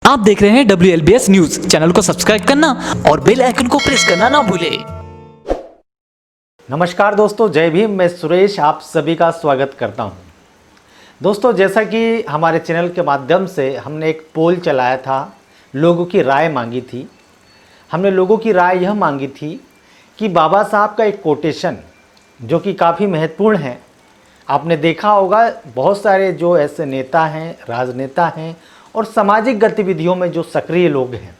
आप देख रहे हैं WLBS न्यूज। चैनल को सब्सक्राइब करना और बेल आइकन को प्रेस करना ना भूलें। नमस्कार दोस्तों, जय भीम। मैं सुरेश आप सभी का स्वागत करता हूं। दोस्तों, जैसा कि हमारे चैनल के माध्यम से हमने एक पोल चलाया था, लोगों की राय मांगी थी। हमने लोगों की राय यह मांगी थी कि बाबा साहब का एक कोटेशन जो कि काफ़ी महत्वपूर्ण है। आपने देखा होगा बहुत सारे जो ऐसे नेता हैं, राजनेता हैं और सामाजिक गतिविधियों में जो सक्रिय लोग हैं,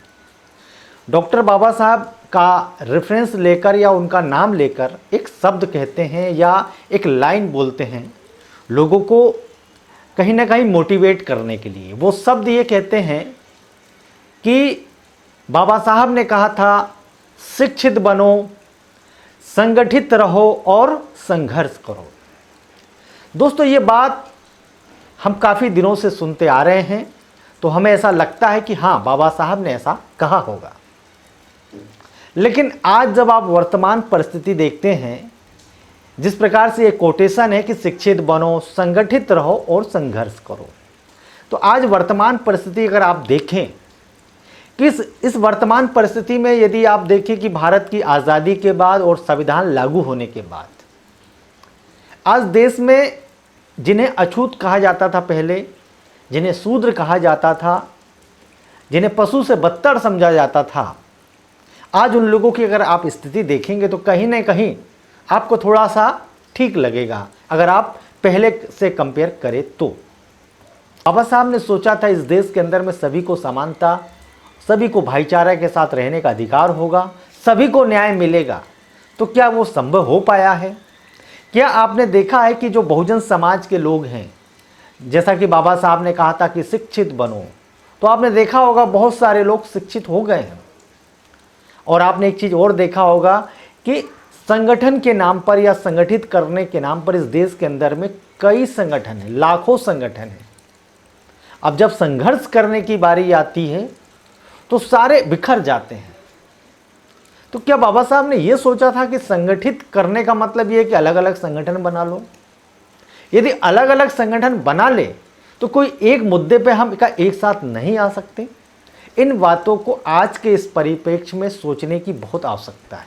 डॉक्टर बाबा साहब का रेफरेंस लेकर या उनका नाम लेकर एक शब्द कहते हैं या एक लाइन बोलते हैं लोगों को कहीं ना कहीं मोटिवेट करने के लिए। वो शब्द ये कहते हैं कि बाबा साहब ने कहा था, शिक्षित बनो, संगठित रहो और संघर्ष करो। दोस्तों, ये बात हम काफ़ी दिनों से सुनते आ रहे हैं, तो हमें ऐसा लगता है कि हाँ, बाबा साहब ने ऐसा कहा होगा। लेकिन आज जब आप वर्तमान परिस्थिति देखते हैं, जिस प्रकार से ये कोटेशन है कि शिक्षित बनो, संगठित रहो और संघर्ष करो, तो आज वर्तमान परिस्थिति अगर आप देखें कि इस वर्तमान परिस्थिति में यदि आप देखें कि भारत की आज़ादी के बाद और संविधान लागू होने के बाद आज देश में जिन्हें अछूत कहा जाता था पहले, जिन्हें शूद्र कहा जाता था, जिन्हें पशु से बदतर समझा जाता था, आज उन लोगों की अगर आप स्थिति देखेंगे तो कहीं ना कहीं आपको थोड़ा सा ठीक लगेगा अगर आप पहले से कंपेयर करें तो। बाबा साहब ने सोचा था इस देश के अंदर में सभी को समानता, सभी को भाईचारे के साथ रहने का अधिकार होगा, सभी को न्याय मिलेगा। तो क्या वो संभव हो पाया है? क्या आपने देखा है कि जो बहुजन समाज के लोग हैं, जैसा कि बाबा साहब ने कहा था कि शिक्षित बनो, तो आपने देखा होगा बहुत सारे लोग शिक्षित हो गए हैं। और आपने एक चीज़ और देखा होगा कि संगठन के नाम पर या संगठित करने के नाम पर इस देश के अंदर में कई संगठन हैं, लाखों संगठन हैं। अब जब संघर्ष करने की बारी आती है तो सारे बिखर जाते हैं। तो क्या बाबा साहब ने यह सोचा था कि संगठित करने का मतलब यह है कि अलग अलग संगठन बना लो? यदि अलग अलग संगठन बना ले तो कोई एक मुद्दे पे हम का एक साथ नहीं आ सकते? इन बातों को आज के इस परिप्रेक्ष्य में सोचने की बहुत आवश्यकता है।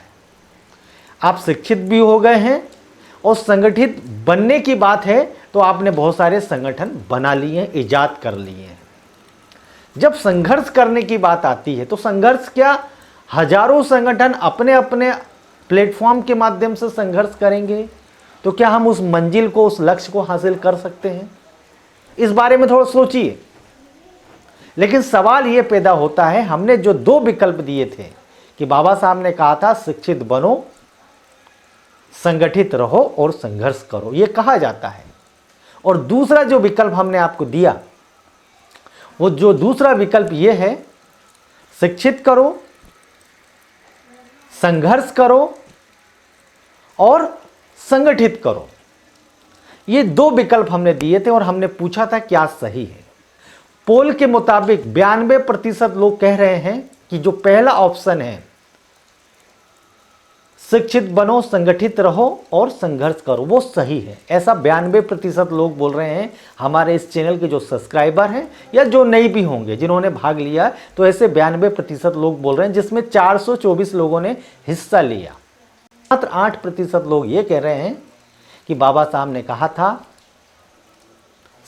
आप शिक्षित भी हो गए हैं और संगठित बनने की बात है तो आपने बहुत सारे संगठन बना लिए हैं, इजाद कर लिए हैं। जब संघर्ष करने की बात आती है तो संघर्ष क्या, हजारों संगठन अपने अपने प्लेटफॉर्म के माध्यम से संघर्ष करेंगे तो क्या हम उस मंजिल को, उस लक्ष्य को हासिल कर सकते हैं? इस बारे में थोड़ा सोचिए। लेकिन सवाल यह पैदा होता है, हमने जो दो विकल्प दिए थे कि बाबा साहब ने कहा था शिक्षित बनो, संगठित रहो और संघर्ष करो, यह कहा जाता है। और दूसरा जो विकल्प हमने आपको दिया, वो जो दूसरा विकल्प यह है, शिक्षित करो, संघर्ष करो और संगठित करो। ये दो विकल्प हमने दिए थे और हमने पूछा था क्या सही है। पोल के मुताबिक 92% लोग कह रहे हैं कि जो पहला ऑप्शन है, शिक्षित बनो, संगठित रहो और संघर्ष करो, वो सही है। ऐसा 92% लोग बोल रहे हैं। हमारे इस चैनल के जो सब्सक्राइबर हैं या जो नई भी होंगे जिन्होंने भाग लिया, तो ऐसे 92% लोग बोल रहे हैं, जिसमें 424 लोगों ने हिस्सा लिया। मात्र 8% लोग ये कह रहे हैं कि बाबा साहब ने कहा था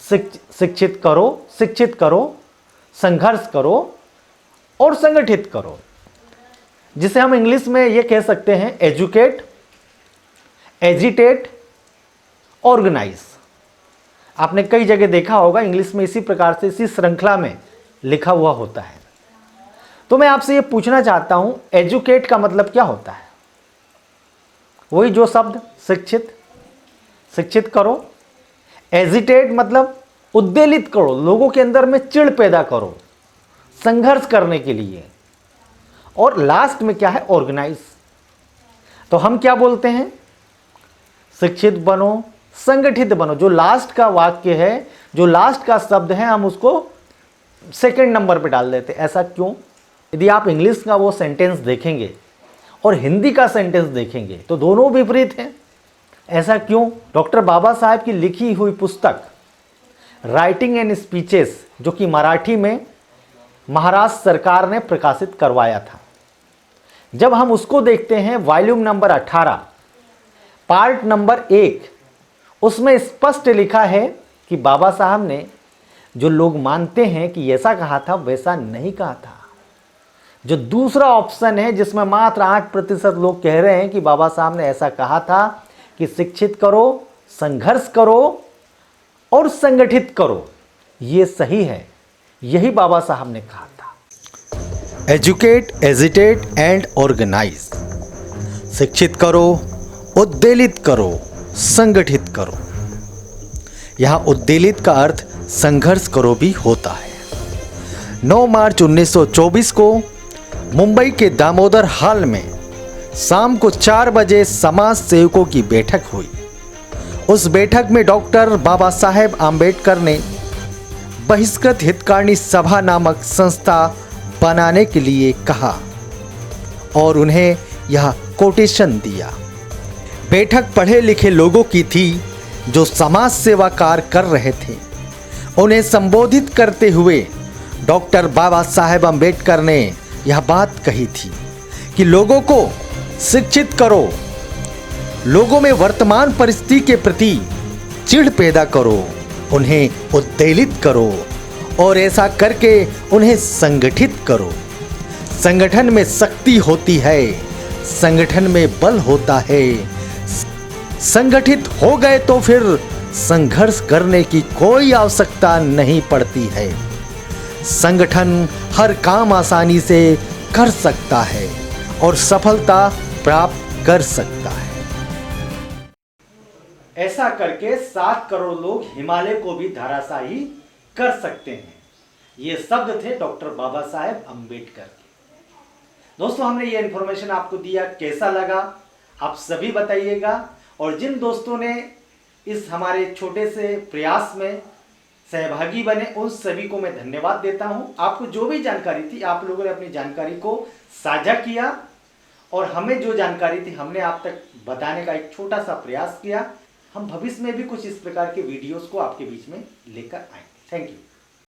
शिक्षित करो, संघर्ष करो और संगठित करो, जिसे हम इंग्लिश में ये कह सकते हैं एजुकेट, एजिटेट, ऑर्गेनाइज। आपने कई जगह देखा होगा इंग्लिश में इसी प्रकार से, इसी श्रृंखला में लिखा हुआ होता है। तो मैं आपसे ये पूछना चाहता हूं, एजुकेट का मतलब क्या होता है? वही जो शब्द शिक्षित करो। एजिटेट मतलब उद्वेलित करो, लोगों के अंदर में चिढ़ पैदा करो, संघर्ष करने के लिए। और लास्ट में क्या है? ऑर्गेनाइज। तो हम क्या बोलते हैं? शिक्षित बनो, संगठित बनो। जो लास्ट का वाक्य है, जो लास्ट का शब्द है, हम उसको सेकंड नंबर पे डाल देते। ऐसा क्यों? यदि आप इंग्लिश का वो सेंटेंस देखेंगे और हिंदी का सेंटेंस देखेंगे तो दोनों विपरीत हैं। ऐसा क्यों? डॉक्टर बाबा साहब की लिखी हुई पुस्तक राइटिंग एंड स्पीचेस, जो कि मराठी में महाराष्ट्र सरकार ने प्रकाशित करवाया था। जब हम उसको देखते हैं वॉल्यूम नंबर 18 पार्ट नंबर 1, उसमें स्पष्ट लिखा है कि बाबा साहब ने जो लोग मानते हैं कि ऐसा कहा था वैसा नहीं कहा था। जो दूसरा ऑप्शन है जिसमें मात्र 8% लोग कह रहे हैं कि बाबा साहब ने ऐसा कहा था कि शिक्षित करो, संघर्ष करो और संगठित करो, ये सही है। यही बाबा साहब ने कहा था। Educate, agitate and organise. शिक्षित करो, उद्वेलित करो, संगठित करो। यहां उद्वेलित का अर्थ संघर्ष करो भी होता है। 9 मार्च 1924 को मुंबई के दामोदर हॉल में शाम को 4 बजे समाज सेवकों की बैठक हुई। उस बैठक में डॉक्टर बाबा साहेब आम्बेडकर ने बहिष्कृत हितकारिणी सभा नामक संस्था बनाने के लिए कहा और उन्हें यह कोटेशन दिया। बैठक पढ़े लिखे लोगों की थी जो समाज सेवा कार्य कर रहे थे। उन्हें संबोधित करते हुए डॉक्टर बाबा साहेब आम्बेडकर ने यह बात कही थी कि लोगों को शिक्षित करो, लोगों में वर्तमान परिस्थिति के प्रति चिढ़ पैदा करो, उन्हें उद्वेलित करो और ऐसा करके उन्हें संगठित करो। संगठन में शक्ति होती है, संगठन में बल होता है। संगठित हो गए तो फिर संघर्ष करने की कोई आवश्यकता नहीं पड़ती है। संगठन हर काम आसानी से कर सकता है और सफलता प्राप्त कर सकता है। ऐसा करके 7 करोड़ लोग हिमालय को भी धराशायी कर सकते हैं। ये शब्द थे डॉक्टर बाबा साहेब अम्बेडकर के। दोस्तों, हमने ये इंफॉर्मेशन आपको दिया, कैसा लगा आप सभी बताइएगा। और जिन दोस्तों ने इस हमारे छोटे से प्रयास में सहभागी बने उन सभी को मैं धन्यवाद देता हूं। आपको जो भी जानकारी थी आप लोगों ने अपनी जानकारी को साझा किया और हमें जो जानकारी थी हमने आप तक बताने का एक छोटा सा प्रयास किया। हम भविष्य में भी कुछ इस प्रकार के वीडियोस को आपके बीच में लेकर आएंगे। Thank you.